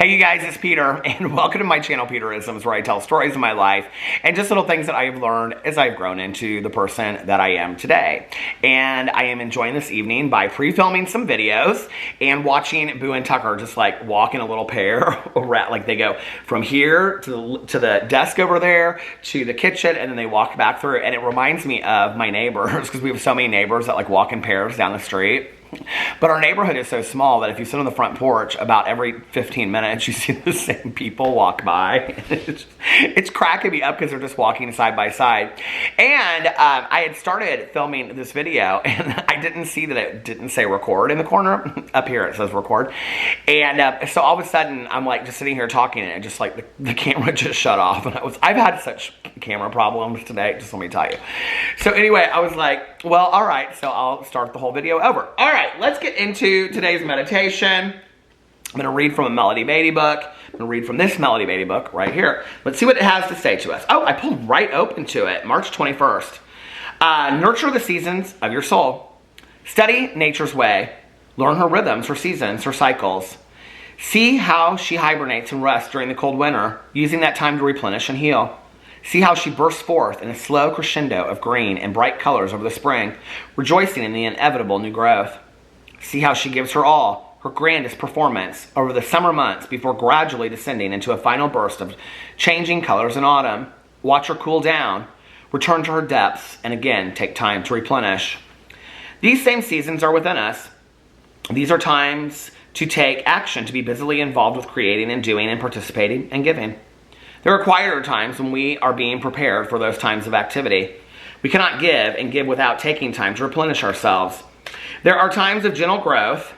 Hey you guys, it's Peter, and welcome to my channel, Peterisms, where I tell stories of my life and just little things that I have learned as I've grown into the person that I am today. And I am enjoying this evening by pre-filming some videos and watching Boo and Tucker just like walk in a little pair around, like they go from here to the desk over there to the kitchen, and then they walk back through. And it reminds me of my neighbors, because we have so many neighbors that like walk in pairs down the street. But our neighborhood is so small that if you sit on the front porch, about every 15 minutes, you see the same people walk by. It's cracking me up because they're just walking side by side. And I had started filming this video, and I didn't see that it didn't say record in the corner. Up here it says record. And so all of a sudden, I'm like just sitting here talking, and just like the camera just shut off. And I've had such camera problems today, just let me tell you. So anyway, I was like, well, all right, so I'll start the whole video over. All right. Let's get into today's meditation. I'm going to read from a Melody Beatty book. I'm going to read from this Melody Beatty book right here. Let's see what it has to say to us. Oh, I pulled right open to it. March 21st. Nurture the seasons of your soul. Study nature's way. Learn her rhythms, her seasons, her cycles. See how she hibernates and rests during the cold winter, using that time to replenish and heal. See how she bursts forth in a slow crescendo of green and bright colors over the spring, rejoicing in the inevitable new growth. See how she gives her all, her grandest performance, over the summer months before gradually descending into a final burst of changing colors in autumn. Watch her cool down, return to her depths, and again take time to replenish. These same seasons are within us. These are times to take action, to be busily involved with creating and doing and participating and giving. There are quieter times when we are being prepared for those times of activity. We cannot give and give without taking time to replenish ourselves. There are times of gentle growth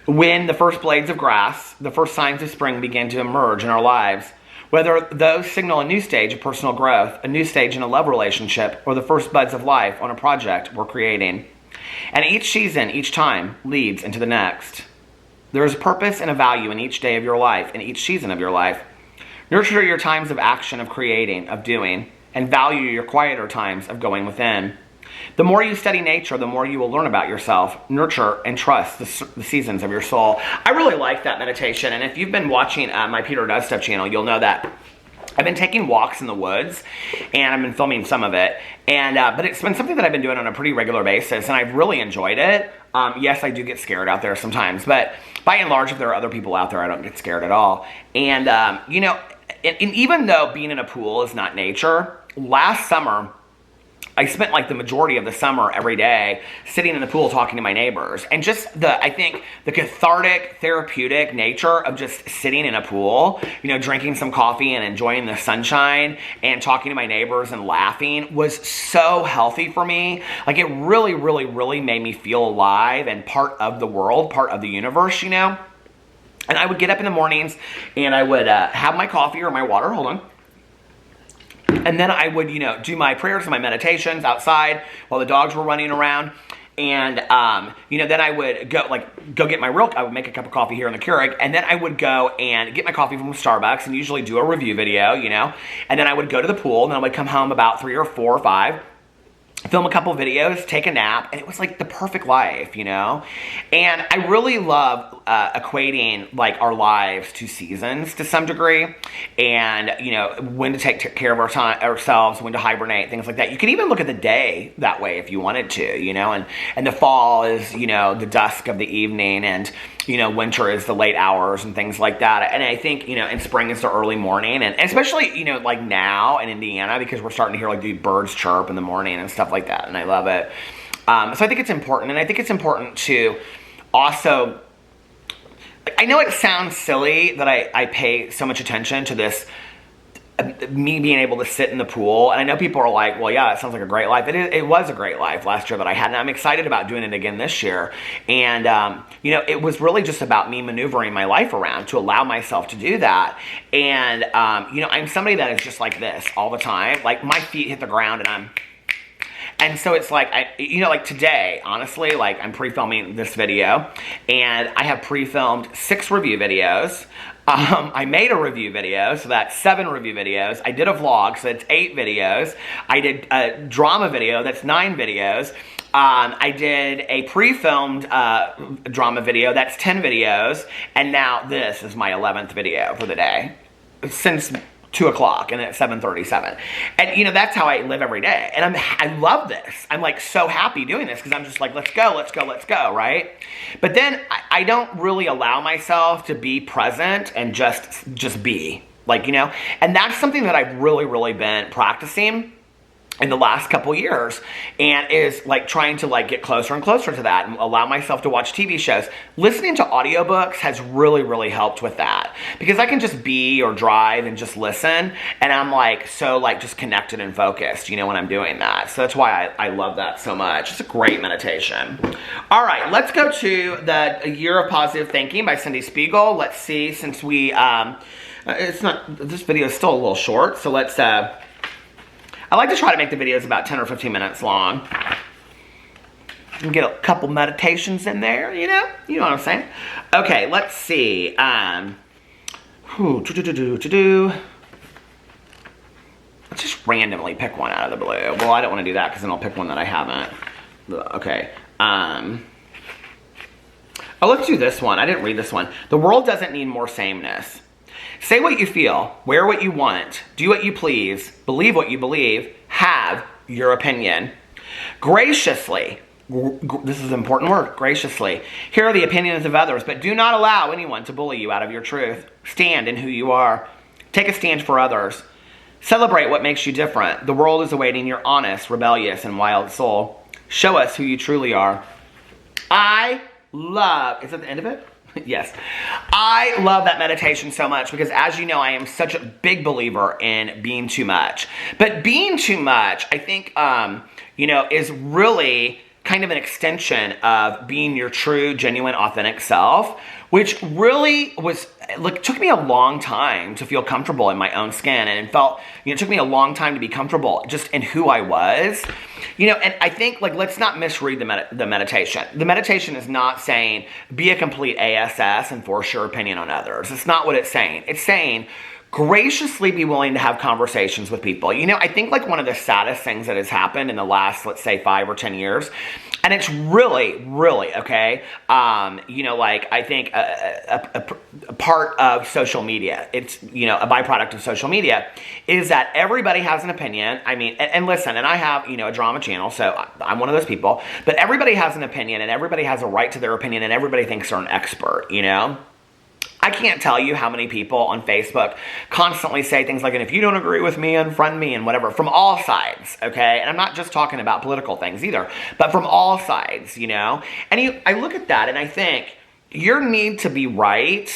when the first blades of grass, the first signs of spring begin to emerge in our lives. Whether those signal a new stage of personal growth, a new stage in a love relationship, or the first buds of life on a project we're creating. And each season, each time, leads into the next. There is a purpose and a value in each day of your life, in each season of your life. Nurture your times of action, of creating, of doing, and value your quieter times of going within. The more you study nature, the more you will learn about yourself. Nurture and trust the seasons of your soul. I really like that meditation, and if you've been watching my Peter Does Stuff channel, you'll know that I've been taking walks in the woods, and I've been filming some of it, and but it's been something that I've been doing on a pretty regular basis, and I've really enjoyed it. Yes, I do get scared out there sometimes, but by and large, if there are other people out there, I don't get scared at all. And, you know, and even though being in a pool is not nature, last summer, I spent like the majority of the summer every day sitting in the pool talking to my neighbors. And just I think the cathartic, therapeutic nature of just sitting in a pool, you know, drinking some coffee and enjoying the sunshine and talking to my neighbors and laughing was so healthy for me. Like it really, really, really made me feel alive and part of the world, part of the universe, you know. And I would get up in the mornings and I would have my coffee or my water. Hold on. And then I would, you know, do my prayers and my meditations outside while the dogs were running around. And, you know, then I would go get my I would make a cup of coffee here in the Keurig. And then I would go and get my coffee from Starbucks and usually do a review video, you know. And then I would go to the pool and then I would come home about 3 or 4 or 5. Film a couple videos, take a nap, and it was like the perfect life, you know? And I really love equating like our lives to seasons to some degree, and you know, when to take care of ourselves, when to hibernate, things like that. You can even look at the day that way if you wanted to, you know, and the fall is, you know, the dusk of the evening, and you know, winter is the late hours and things like that. And I think, you know, and spring is the early morning, and especially, you know, like now in Indiana, because we're starting to hear like the birds chirp in the morning and stuff like that, and I love it. So I think it's important, and I think it's important to also, I know it sounds silly that I pay so much attention to this, me being able to sit in the pool, and I know people are like, well, yeah, it sounds like a great life. It was a great life last year that I had, and I'm excited about doing it again this year. And, you know, it was really just about me maneuvering my life around to allow myself to do that. And, you know, I'm somebody that is just like this all the time. Like, my feet hit the ground, and so it's like, you know, like today, honestly, like I'm pre-filming this video, and I have pre-filmed 6 review videos. I made a review video, so that's 7 review videos. I did a vlog, so that's 8 videos. I did a drama video, that's 9 videos. I did a pre-filmed drama video. That's 10 videos. And now this is my 11th video for the day. Since 2 o'clock and at 7:37. And you know, that's how I live every day. And I love this. I'm like so happy doing this because I'm just like, let's go, right? But then I don't really allow myself to be present and just be. Like, you know, and that's something that I've really been practicing in the last couple years, and is like trying to like get closer and closer to that and allow myself to watch TV shows. Listening to audiobooks has really helped with that, because I can just be or drive and just listen, and I'm like so like just connected and focused, you know, when I'm doing that. So that's why I love that so much. It's a great meditation. All right, let's go to the Year of Positive Thinking by Cindy Spiegel. Let's see, since we this video is still a little short, so let's I like to try to make the videos about 10 or 15 minutes long. And get a couple meditations in there, you know? You know what I'm saying? Okay, let's see. Let's just randomly pick one out of the blue. Well, I don't want to do that because then I'll pick one that I haven't. Okay. Oh, let's do this one. I didn't read this one. The world doesn't need more sameness. Say what you feel, wear what you want, do what you please, believe what you believe, have your opinion. Graciously, this is an important word, graciously, hear the opinions of others, but do not allow anyone to bully you out of your truth. Stand in who you are. Take a stand for others. Celebrate what makes you different. The world is awaiting your honest, rebellious, and wild soul. Show us who you truly are. I love, is that the end of it? Yes. I love that meditation so much because, as you know, I am such a big believer in being too much. But being too much, I think, you know, is really kind of an extension of being your true, genuine, authentic self, which really was, like, took me a long time to feel comfortable in my own skin, and it felt, you know, it took me a long time to be comfortable just in who I was, you know. And I think, like, let's not misread the meditation. The meditation is not saying be a complete ASS and force your opinion on others. It's not what it's saying. It's saying graciously be willing to have conversations with people. You know, I think like one of the saddest things that has happened in the last, let's say, 5 or 10 years, and it's really, okay, you know, like, I think a part of social media, it's, you know, a byproduct of social media, is that everybody has an opinion. I mean, and listen, and I have, you know, a drama channel, so I'm one of those people, but everybody has an opinion, and everybody has a right to their opinion, and everybody thinks they're an expert, you know? I can't tell you how many people on Facebook constantly say things like, and if you don't agree with me, unfriend me, and whatever, from all sides, okay? And I'm not just talking about political things either, but from all sides, you know? And I look at that and I think, your need to be right,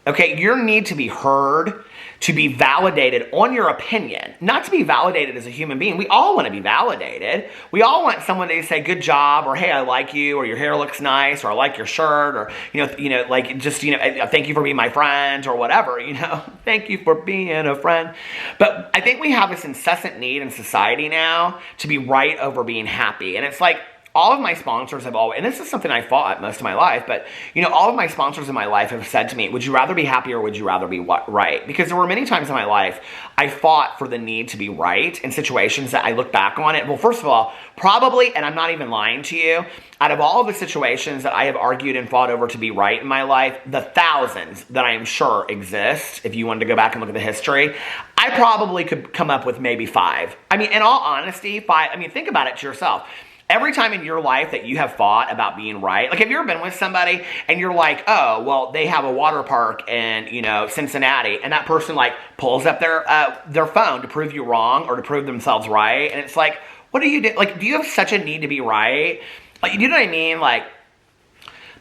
okay, your need to be heard, to be validated on your opinion, not to be validated as a human being. We all want to be validated. We all want someone to say good job, or hey, I like you, or your hair looks nice, or I like your shirt, or you know, like, just, you know, thank you for being my friend, or whatever, you know, thank you for being a friend. But I think we have this incessant need in society now to be right over being happy, and it's like, all of my sponsors have always, and this is something I fought most of my life, but, you know, all of my sponsors in my life have said to me, would you rather be happy or would you rather be right? Because there were many times in my life I fought for the need to be right in situations that I look back on it. Well, first of all, probably, and I'm not even lying to you, out of all of the situations that I have argued and fought over to be right in my life, the thousands that I am sure exist, if you wanted to go back and look at the history, I probably could come up with maybe 5. I mean, in all honesty, 5. I mean, think about it to yourself. Every time in your life that you have fought about being right, like, have you ever been with somebody and you're like, oh, well, they have a water park in, you know, Cincinnati, and that person like pulls up their phone to prove you wrong or to prove themselves right, and it's like, what do you do? Like, do you have such a need to be right? Like, you know what I mean? Like,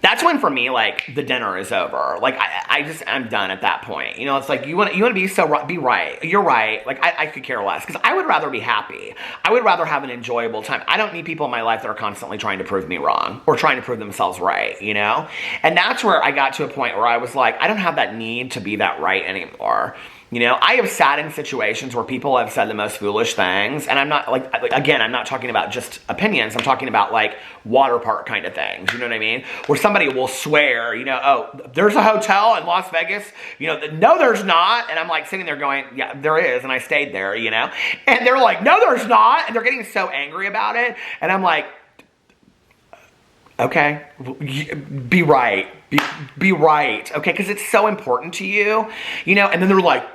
that's when, for me, like, the dinner is over. Like, I'm done at that point. You know, it's like, you want to be right. You're right. Like, I could care less, because I would rather be happy. I would rather have an enjoyable time. I don't need people in my life that are constantly trying to prove me wrong or trying to prove themselves right, you know? And that's where I got to a point where I was like, I don't have that need to be that right anymore. You know, I have sat in situations where people have said the most foolish things, and I'm not, like, again, I'm not talking about just opinions, I'm talking about, like, water park kind of things, you know what I mean? Where somebody will swear, you know, oh, there's a hotel in Las Vegas, you know, no, there's not, and I'm, like, sitting there going, yeah, there is, and I stayed there, you know? And they're like, no, there's not, and they're getting so angry about it, and I'm like, Okay, be right. Be right. Okay, because it's so important to you, you know. And then they're like,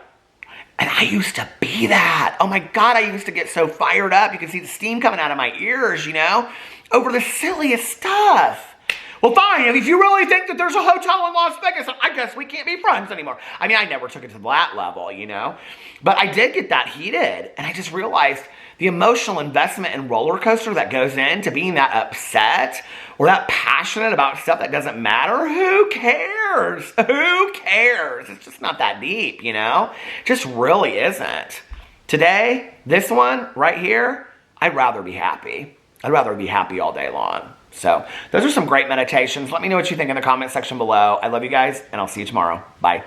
and I used to be that. Oh my God, I used to get so fired up. You can see the steam coming out of my ears, you know, over the silliest stuff. Well, fine. If you really think that there's a hotel in Las Vegas, I guess we can't be friends anymore. I mean, I never took it to that level, you know. But I did get that heated. And I just realized the emotional investment and roller coaster that goes into being that upset or that passionate about stuff that doesn't matter. Who cares? Who cares? It's just not that deep, you know. It just really isn't. Today, this one right here, I'd rather be happy. I'd rather be happy all day long. So those are some great meditations. Let me know what you think in the comment section below. I love you guys, and I'll see you tomorrow. Bye.